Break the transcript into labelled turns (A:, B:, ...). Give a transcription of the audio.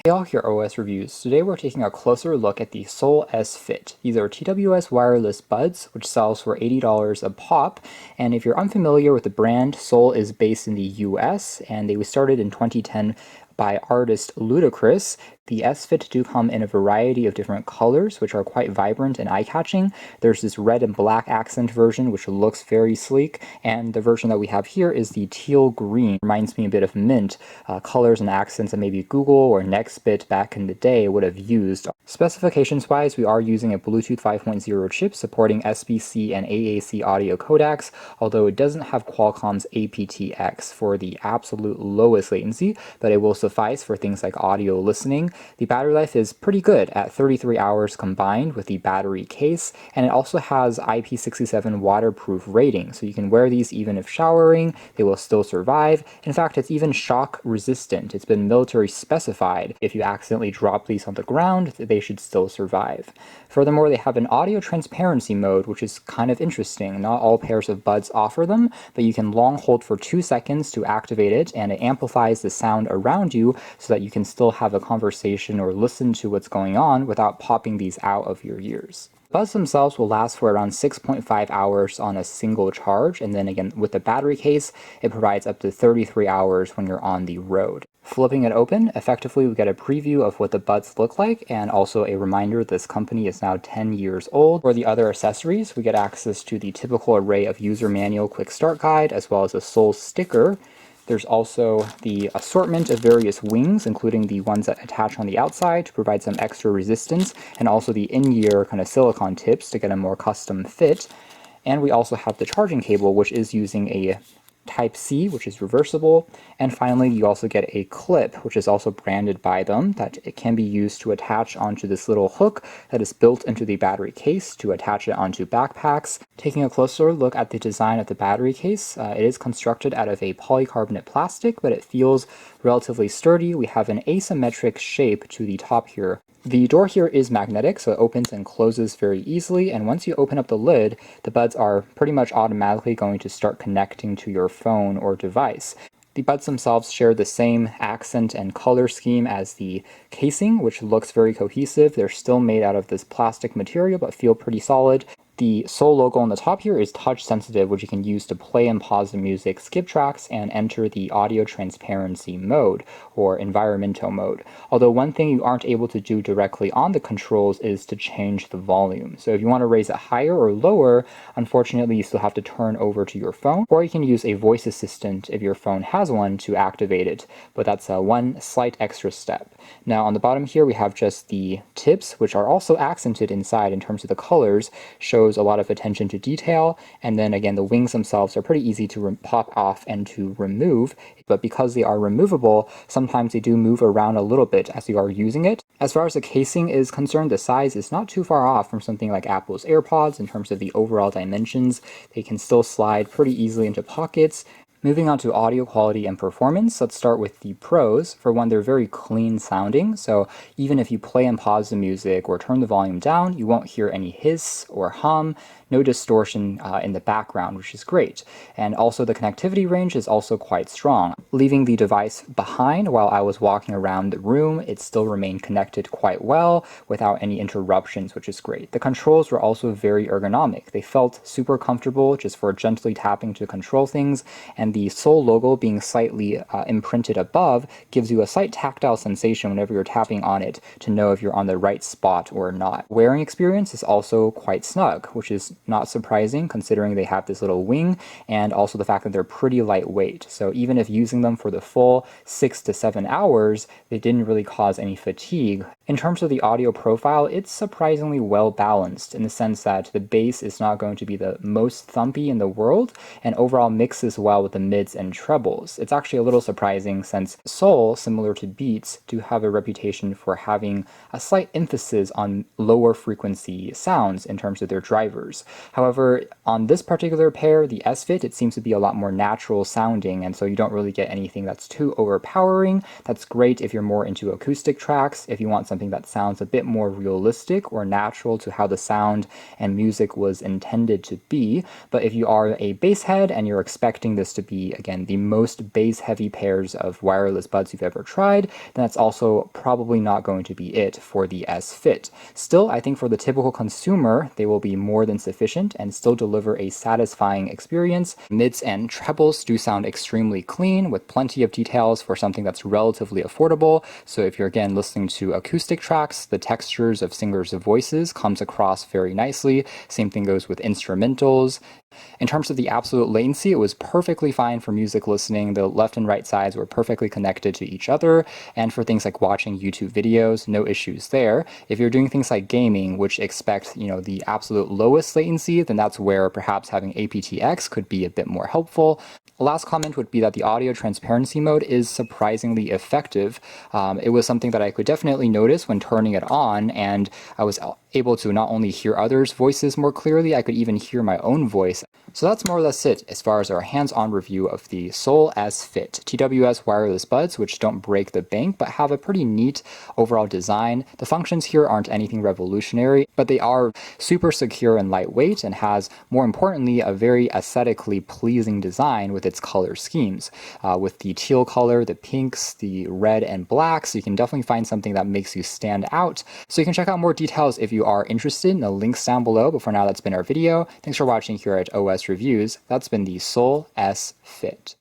A: Hey all, here OS Reviews. Today we're taking a closer look at the Soul S Fit. These are TWS wireless buds, which sells for $80 a pop. And if you're unfamiliar with the brand, Soul is based in the US, and they was started in 2010 by artist Ludacris. The S Fit do come in a variety of different colors, which are quite vibrant and eye-catching. There's this red and black accent version, which looks very sleek, and the version that we have here is the teal green. Reminds me a bit of mint, colors and accents that maybe Google or Nextbit back in the day would have used. Specifications-wise, we are using a Bluetooth 5.0 chip supporting SBC and AAC audio codecs, although it doesn't have Qualcomm's aptX for the absolute lowest latency, but it will suffice for things like audio listening. The battery life is pretty good at 33 hours combined with the battery case, and it also has IP67 waterproof rating, so you can wear these even if showering, they will still survive. In fact, it's even shock resistant. It's been military specified. If you accidentally drop these on the ground, they should still survive. Furthermore, they have an audio transparency mode, which is kind of interesting. Not all pairs of buds offer them, but you can long hold for 2 seconds to activate it, and it amplifies the sound around you so that you can still have a conversation or listen to what's going on without popping these out of your ears. Buds themselves will last for around 6.5 hours on a single charge, and then again with the battery case, it provides up to 33 hours when you're on the road. Flipping it open, effectively we get a preview of what the buds look like, and also a reminder this company is now 10 years old. For the other accessories, we get access to the typical array of user manual, quick start guide, as well as a Soul sticker. There's also the assortment of various wings, including the ones that attach on the outside to provide some extra resistance, and also the in-ear kind of silicone tips to get a more custom fit. And we also have the charging cable, which is using a Type-C, which is reversible. And finally, you also get a clip, which is also branded by them, that it can be used to attach onto this little hook that is built into the battery case to attach it onto backpacks. Taking a closer look at the design of the battery case, it is constructed out of a polycarbonate plastic, but it feels relatively sturdy. We have an asymmetric shape to the top here. The door here is magnetic, so it opens and closes very easily, and once you open up the lid, the buds are pretty much automatically going to start connecting to your phone or device. The buds themselves share the same accent and color scheme as the casing, which looks very cohesive. They're still made out of this plastic material, but feel pretty solid. The Soul logo on the top here is touch sensitive, which you can use to play and pause the music, skip tracks, and enter the audio transparency mode, or environmental mode. Although one thing you aren't able to do directly on the controls is to change the volume. So if you want to raise it higher or lower, unfortunately you still have to turn over to your phone, or you can use a voice assistant if your phone has one to activate it, but that's one slight extra step. Now on the bottom here we have just the tips, which are also accented inside in terms of the colors, shows a lot of attention to detail, and then again the wings themselves are pretty easy to pop off and to remove, but because they are removable, sometimes they do move around a little bit as you are using it. As far as the casing is concerned, the size is not too far off from something like Apple's AirPods in terms of the overall dimensions. They can still slide pretty easily into pockets. Moving on to audio quality and performance, let's start with the pros. For one, they're very clean sounding, so even if you play and pause the music or turn the volume down, you won't hear any hiss or hum, no distortion in the background, which is great. And also the connectivity range is also quite strong. Leaving the device behind while I was walking around the room, it still remained connected quite well without any interruptions, which is great. The controls were also very ergonomic. They felt super comfortable just for gently tapping to control things, and the Soul logo being slightly imprinted above gives you a slight tactile sensation whenever you're tapping on it to know if you're on the right spot or not. Wearing experience is also quite snug, which is not surprising considering they have this little wing, and also the fact that they're pretty lightweight. So even if using them for the full 6 to 7 hours, they didn't really cause any fatigue. In terms of the audio profile, it's surprisingly well balanced in the sense that the bass is not going to be the most thumpy in the world, and overall mixes well with the mids and trebles. It's actually a little surprising since Soul, similar to Beats, do have a reputation for having a slight emphasis on lower frequency sounds in terms of their drivers. However, on this particular pair, the S Fit, it seems to be a lot more natural sounding, and so you don't really get anything that's too overpowering. That's great if you're more into acoustic tracks. If you want some something that sounds a bit more realistic or natural to how the sound and music was intended to be. But if you are a bass head and you're expecting this to be, again, the most bass heavy pairs of wireless buds you've ever tried, then that's also probably not going to be it for the S Fit. Still, I think for the typical consumer, they will be more than sufficient and still deliver a satisfying experience. Mids and trebles do sound extremely clean with plenty of details for something that's relatively affordable. So if you're again listening to acoustic tracks, the textures of singers' voices comes across very nicely. Same thing goes with instrumentals. In terms of the absolute latency, it was perfectly fine for music listening. The left and right sides were perfectly connected to each other. And for things like watching YouTube videos, no issues there. If you're doing things like gaming, which expect, the absolute lowest latency, then that's where perhaps having aptX could be a bit more helpful. Last comment would be that the audio transparency mode is surprisingly effective. It was something that I could definitely notice when turning it on, and I was able to not only hear others' voices more clearly, I could even hear my own voice. So that's more or less it as far as our hands-on review of the Sole S Fit TWS wireless buds, which don't break the bank but have a pretty neat overall design. The functions here aren't anything revolutionary, but they are super secure and lightweight, and has, more importantly, a very aesthetically pleasing design with its color schemes. With the teal color, the pinks, the red and black, so you can definitely find something that makes you stand out. So you can check out more details if you are interested in the links down below, but for now that's been our video. Thanks for watching here at OS Reviews. That's been the Sole S Fit.